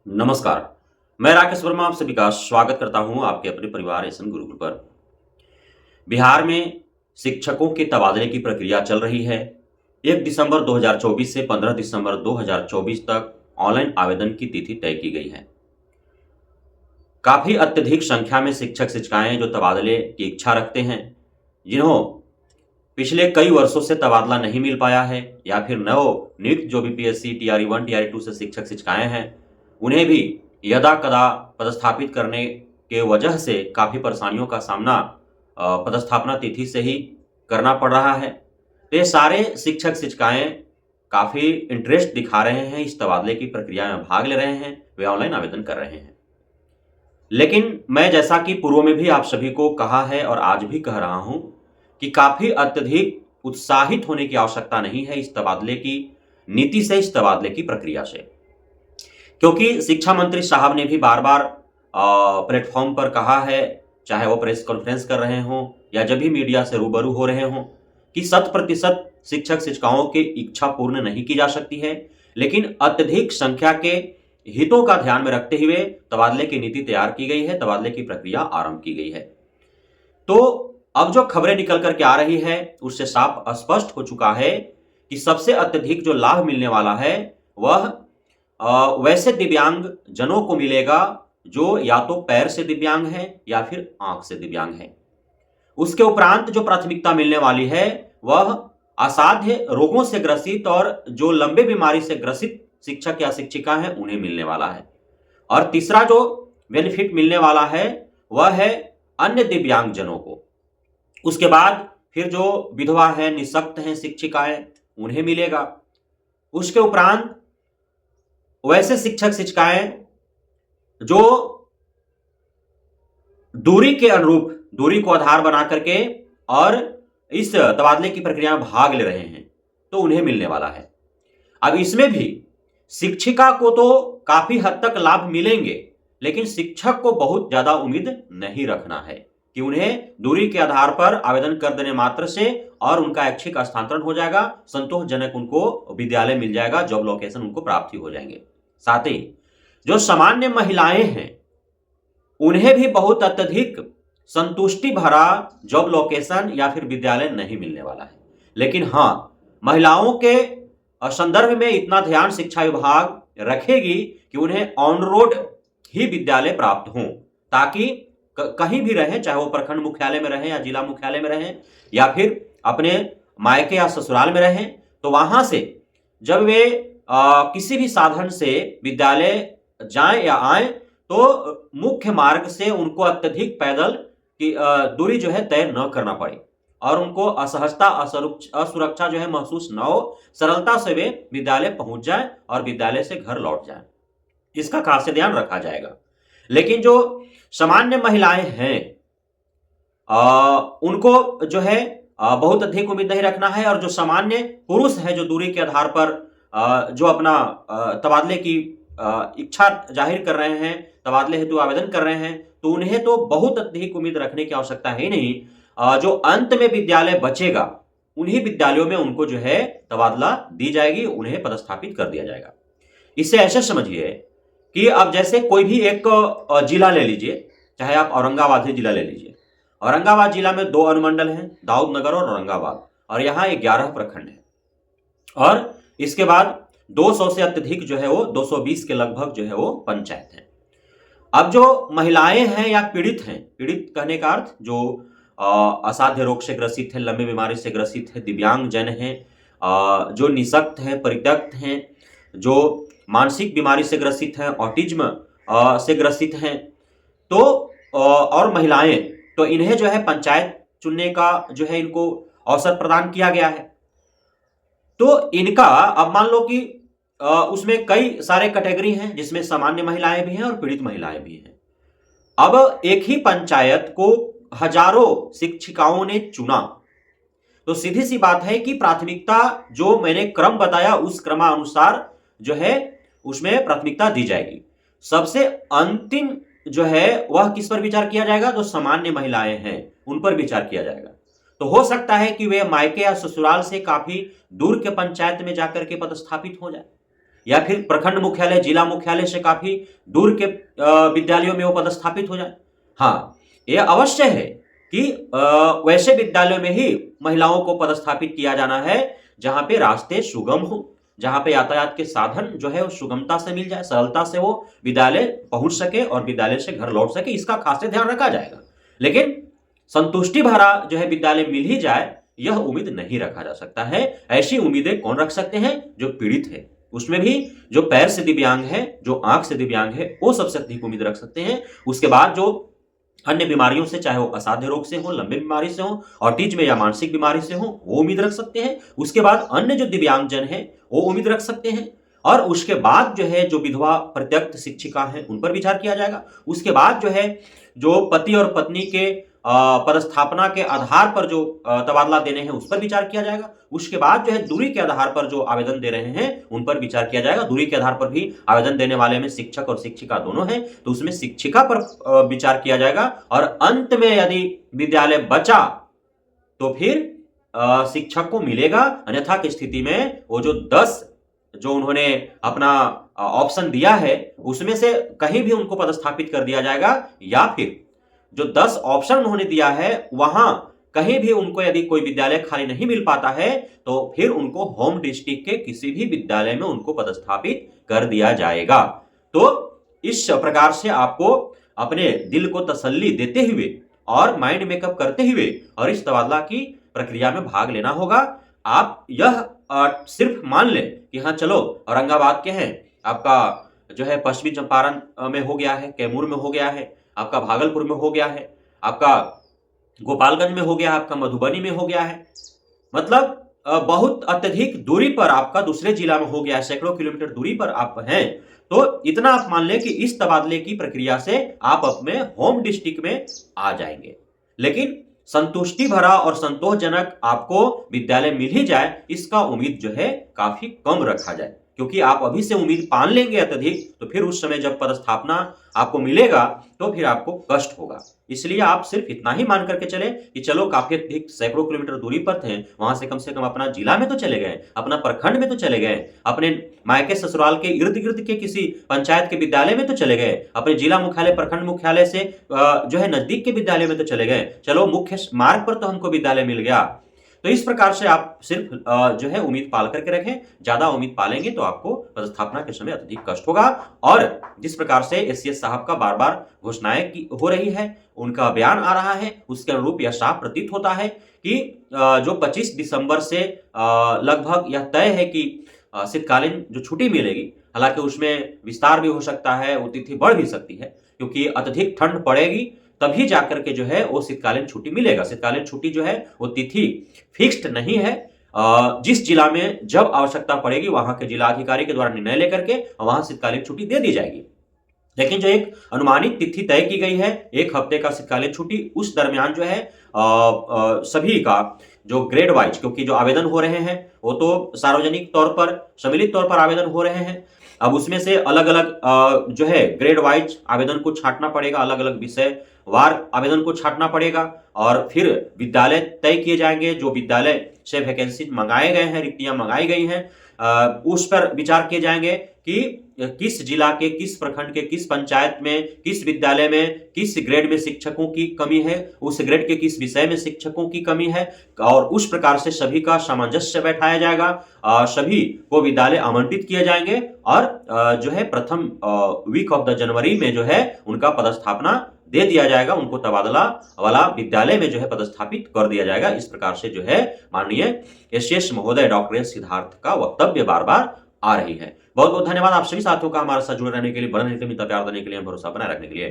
नमस्कार। मैं राकेश वर्मा आप सभी का स्वागत करता हूं आपके अपने परिवार एसएन गुरुकुल पर। बिहार में शिक्षकों के तबादले की प्रक्रिया चल रही है। 1 दिसंबर 2024 से 15 दिसंबर 2024 तक ऑनलाइन आवेदन की तिथि तय की गई है। काफी अत्यधिक संख्या में शिक्षक शिक्षिकाएं जो तबादले की इच्छा रखते हैं, जिन्हों पिछले कई वर्षों से तबादला नहीं मिल पाया है या फिर नव नियुक्त जो भी पीएससी टीआरई 1 टीआरई 2 से शिक्षक शिक्षिकाएं हैं, उन्हें भी यदा कदा पदस्थापित करने के वजह से काफी परेशानियों का सामना पदस्थापना तिथि से ही करना पड़ रहा है। तो ये सारे शिक्षक शिक्षिकाएं काफी इंटरेस्ट दिखा रहे हैं, इस तबादले की प्रक्रिया में भाग ले रहे हैं, वे ऑनलाइन आवेदन कर रहे हैं। लेकिन मैं जैसा कि पूर्व में भी आप सभी को कहा है और आज भी कह रहा हूं कि काफी अत्यधिक उत्साहित होने की आवश्यकता नहीं है इस तबादले की नीति से, इस तबादले की प्रक्रिया से। क्योंकि शिक्षा मंत्री साहब ने भी बार बार प्लेटफॉर्म पर कहा है, चाहे वो प्रेस कॉन्फ्रेंस कर रहे हों या जब भी मीडिया से रूबरू हो रहे हों, कि 100% शिक्षक शिक्षिकाओं की इच्छा पूर्ण नहीं की जा सकती है, लेकिन अत्यधिक संख्या के हितों का ध्यान में रखते हुए तबादले की नीति तैयार की गई है, तबादले की प्रक्रिया आरंभ की गई है। तो अब जो खबरें निकल करके आ रही है उससे साफ स्पष्ट हो चुका है कि सबसे अत्यधिक जो लाभ मिलने वाला है वह वैसे दिव्यांग जनों को मिलेगा जो या तो पैर से दिव्यांग है या फिर आंख से दिव्यांग है। उसके उपरांत जो प्राथमिकता मिलने वाली है वह असाध्य रोगों से ग्रसित और जो लंबे बीमारी से ग्रसित शिक्षक या शिक्षिका हैं उन्हें मिलने वाला है। और तीसरा जो बेनिफिट मिलने वाला है वह है अन्य दिव्यांग जनों को। उसके बाद फिर जो विधवा है, निःशक्त हैं शिक्षिकाएं, उन्हें मिलेगा। उसके उपरांत वैसे शिक्षक शिक्षिकाएं जो दूरी के अनुरूप, दूरी को आधार बना करके और इस तबादले की प्रक्रिया में भाग ले रहे हैं, तो उन्हें मिलने वाला है। अब इसमें भी शिक्षिका को तो काफी हद तक लाभ मिलेंगे, लेकिन शिक्षक को बहुत ज्यादा उम्मीद नहीं रखना है कि उन्हें दूरी के आधार पर आवेदन कर देने मात्र से और उनका ऐच्छिक हस्तांतरण हो जाएगा, संतोषजनक उनको विद्यालय मिल जाएगा, जॉब लोकेशन उनको प्राप्त हो जाएंगे। साथ ही जो सामान्य महिलाएं हैं उन्हें भी बहुत अत्यधिक संतुष्टि भरा जॉब लोकेशन या फिर विद्यालय नहीं मिलने वाला है। लेकिन हां, महिलाओं के संदर्भ में इतना ध्यान शिक्षा विभाग रखेगी कि उन्हें ऑन रोड ही विद्यालय प्राप्त हो, ताकि कहीं भी रहें, चाहे वो प्रखंड मुख्यालय में रहें या जिला मुख्यालय में रहें या फिर अपने मायके या ससुराल में रहें, तो वहां से जब वे किसी भी साधन से विद्यालय जाएं या आए तो मुख्य मार्ग से उनको अत्यधिक पैदल की दूरी जो है तय न करना पड़े और उनको असहजता, असुरक्षा जो है महसूस न हो, सरलता से वे विद्यालय पहुंच जाए और विद्यालय से घर लौट जाए। इसका खास ध्यान रखा जाएगा। लेकिन जो सामान्य महिलाएं हैं उनको जो है बहुत अधिक उम्मीद नहीं रखना है, और जो सामान्य पुरुष है जो दूरी के आधार पर जो अपना तबादले की इच्छा जाहिर कर रहे हैं, तबादले हेतु आवेदन कर रहे हैं, तो उन्हें तो बहुत अधिक उम्मीद रखने की आवश्यकता है नहीं। जो अंत में विद्यालय बचेगा उन्हीं विद्यालयों में उनको जो है तबादला दी जाएगी, उन्हें पदस्थापित कर दिया जाएगा। इससे ऐसे समझिए कि अब जैसे कोई भी एक जिला ले लीजिए, चाहे आप औरंगाबाद ही जिला ले लीजिए। औरंगाबाद जिला में 2 अनुमंडल हैं, दाऊदनगर और औरंगाबाद, और यहाँ 11 प्रखंड है और इसके बाद 200 से अत्यधिक जो है वो 220 के लगभग जो है वो पंचायत है। अब जो महिलाएं हैं या पीड़ित हैं, पीड़ित कहने का अर्थ जो असाध्य रोग से ग्रसित है, लंबी बीमारी से ग्रसित है, दिव्यांग जन हैं, जो निःशक्त हैं, परित्यक्त हैं, जो मानसिक बीमारी से ग्रसित हैं, ऑटिज्म से ग्रसित हैं, तो और महिलाएं, तो इन्हें जो है पंचायत चुनने का जो है इनको अवसर प्रदान किया गया है। तो इनका अब मान लो कि उसमें कई सारे कैटेगरी हैं जिसमें सामान्य महिलाएं भी हैं और पीड़ित महिलाएं भी हैं। अब एक ही पंचायत को हजारों शिक्षिकाओं ने चुना, तो सीधी सी बात है कि प्राथमिकता जो मैंने क्रम बताया उस क्रमानुसार जो है उसमें प्राथमिकता दी जाएगी। सबसे अंतिम जो है वह किस पर विचार किया जाएगा? जो सामान्य महिलाएं हैं उन पर विचार किया जाएगा। तो हो सकता है कि वे मायके या ससुराल से काफी दूर के पंचायत में जाकर के पदस्थापित हो जाए, या फिर प्रखंड मुख्यालय, जिला मुख्यालय से काफी दूर के विद्यालयों में वो पदस्थापित हो जाए। हाँ, ये अवश्य है कि वैसे विद्यालयों में ही महिलाओं को पदस्थापित किया जाना है जहां पे रास्ते सुगम हो, जहां पे यातायात के साधन जो है वो सुगमता से मिल जाए, सरलता से वो विद्यालय पहुंच सके और विद्यालय से घर लौट सके, इसका खास ध्यान रखा जाएगा। लेकिन संतुष्टि भरा जो है विद्यालय मिल ही जाए, यह उम्मीद नहीं रखा जा सकता है। ऐसी उम्मीदें कौन रख सकते हैं? जो पीड़ित है, उसमें भी जो पैर से दिव्यांग है, जो आंख से दिव्यांग है, वो सबसे अधिक उम्मीद रख सकते हैं। उसके बाद जो अन्य बीमारियों से, चाहे वो असाध्य रोग से हो, लंबी बीमारी से हो, ऑटिज्म या मानसिक बीमारी से हो, वो उम्मीद रख सकते हैं। उसके बाद अन्य जो दिव्यांगजन है वो उम्मीद रख सकते हैं। और उसके बाद जो है जो विधवा परित्यक्त शिक्षिका है उन पर विचार किया जाएगा। उसके बाद जो है जो पति और पत्नी के पदस्थापना के आधार पर जो तबादला देने हैं उस पर विचार किया जाएगा। उसके बाद जो है दूरी के आधार पर जो आवेदन दे रहे हैं उन पर विचार किया जाएगा। दूरी के आधार पर भी आवेदन देने वाले में शिक्षक और शिक्षिका दोनों हैं, तो उसमें शिक्षिका पर विचार किया जाएगा। और अंत में यदि विद्यालय बचा तो फिर शिक्षक को मिलेगा, अन्यथा की स्थिति में वो जो 10 जो उन्होंने अपना ऑप्शन दिया है उसमें से कहीं भी उनको पदस्थापित कर दिया जाएगा, या फिर जो 10 ऑप्शन उन्होंने दिया है वहां कहीं भी उनको यदि कोई विद्यालय खाली नहीं मिल पाता है तो फिर उनको होम डिस्ट्रिक्ट के किसी भी विद्यालय में उनको पदस्थापित कर दिया जाएगा। तो इस प्रकार से आपको अपने दिल को तसल्ली देते हुए और माइंड मेकअप करते हुए और इस तबादला की प्रक्रिया में भाग लेना होगा। आप यह सिर्फ मान लें कि हाँ चलो औरंगाबाद के हैं, आपका जो है पश्चिमी चंपारण में हो गया है, कैमूर में हो गया है, आपका भागलपुर में हो गया है, आपका गोपालगंज में हो गया, आपका मधुबनी में हो गया है, मतलब बहुत अत्यधिक दूरी पर आपका दूसरे जिला में हो गया है, सैकड़ों किलोमीटर दूरी पर आप हैं, तो इतना आप मान लें कि इस तबादले की प्रक्रिया से आप अपने होम डिस्ट्रिक्ट में आ जाएंगे। लेकिन संतुष्टि भरा और संतोषजनक आपको विद्यालय मिल ही जाए, इसका उम्मीद जो है काफी कम रखा जाए, क्योंकि आप अभी से उम्मीद पान लेंगे अत्यधिक तो फिर उस समय जब पदस्थापना आपको मिलेगा तो फिर आपको कष्ट होगा। इसलिए आप सिर्फ इतना ही मान करके चले कि चलो काफी अधिक सैकड़ों किलोमीटर दूरी पर थे, वहां से कम अपना जिला में तो चले गए, अपना प्रखंड में तो चले गए, अपने मायके ससुराल के इर्द गिर्द के किसी पंचायत के विद्यालय में तो चले गए, अपने जिला मुख्यालय प्रखंड मुख्यालय से जो है नजदीक के विद्यालय में तो चले गए, चलो मुख्य मार्ग पर तो हमको विद्यालय मिल गया। तो इस प्रकार से आप सिर्फ जो है उम्मीद पाल करके रखें। ज्यादा उम्मीद पालेंगे तो आपको पदस्थापना के समय अत्यधिक कष्ट होगा। और जिस प्रकार से एससीएस साहब का बार बार घोषणाएं हो रही है, उनका बयान आ रहा है, उसके अनुरूप यह साफ प्रतीत होता है कि जो 25 दिसंबर से लगभग यह तय है कि शीतकालीन जो छुट्टी मिलेगी, हालांकि उसमें विस्तार भी हो सकता है, वो तिथि बढ़ भी सकती है, क्योंकि अत्यधिक ठंड पड़ेगी तभी जाकर के जो है वो शीतकालीन छुट्टी मिलेगा। शीतकालीन छुट्टी जो है वो तिथि फिक्स्ड नहीं है, जिस जिला में जब आवश्यकता पड़ेगी वहां के जिलाधिकारी के द्वारा निर्णय लेकर के वहां शीतकालीन छुट्टी दे दी जाएगी। लेकिन जो एक अनुमानित तिथि तय की गई है 1 हफ्ते का शीतकालीन छुट्टी, उस दरमियान जो है सभी का जो ग्रेड वाइज, क्योंकि जो आवेदन हो रहे हैं वो तो सार्वजनिक तौर पर सम्मिलित तौर पर आवेदन हो रहे हैं, अब उसमें से अलग अलग जो है ग्रेड वाइज आवेदन को छांटना पड़ेगा, अलग अलग विषय वार आवेदन को छांटना पड़ेगा और फिर विद्यालय तय किए जाएंगे। जो विद्यालय से वैकेंसी मंगाए गए हैं, रिक्तियां मंगाई गई हैं, उस पर विचार किए जाएंगे कि किस जिला के, किस प्रखंड के, किस पंचायत में, किस विद्यालय में, किस ग्रेड में शिक्षकों की कमी है, उस ग्रेड के किस विषय में शिक्षकों की कमी है, और उस प्रकार से सभी का सामंजस्य बैठाया जाएगा, सभी को विद्यालय आवंटित किए जाएंगे और जो है प्रथम वीक ऑफ द जनवरी में जो है उनका पदस्थापना दे दिया जाएगा, उनको तबादला वाला विद्यालय में जो है पदस्थापित कर दिया जाएगा। इस प्रकार से जो है माननीय एससीएस महोदय डॉक्टर एस सिद्धार्थ का वक्तव्य बार बार आ रही है। बहुत बहुत धन्यवाद आप सभी साथियों का हमारे साथ जुड़े रहने के लिए, बने रहने के लिए, प्यार देने के लिए, भरोसा बनाए रखने के लिए।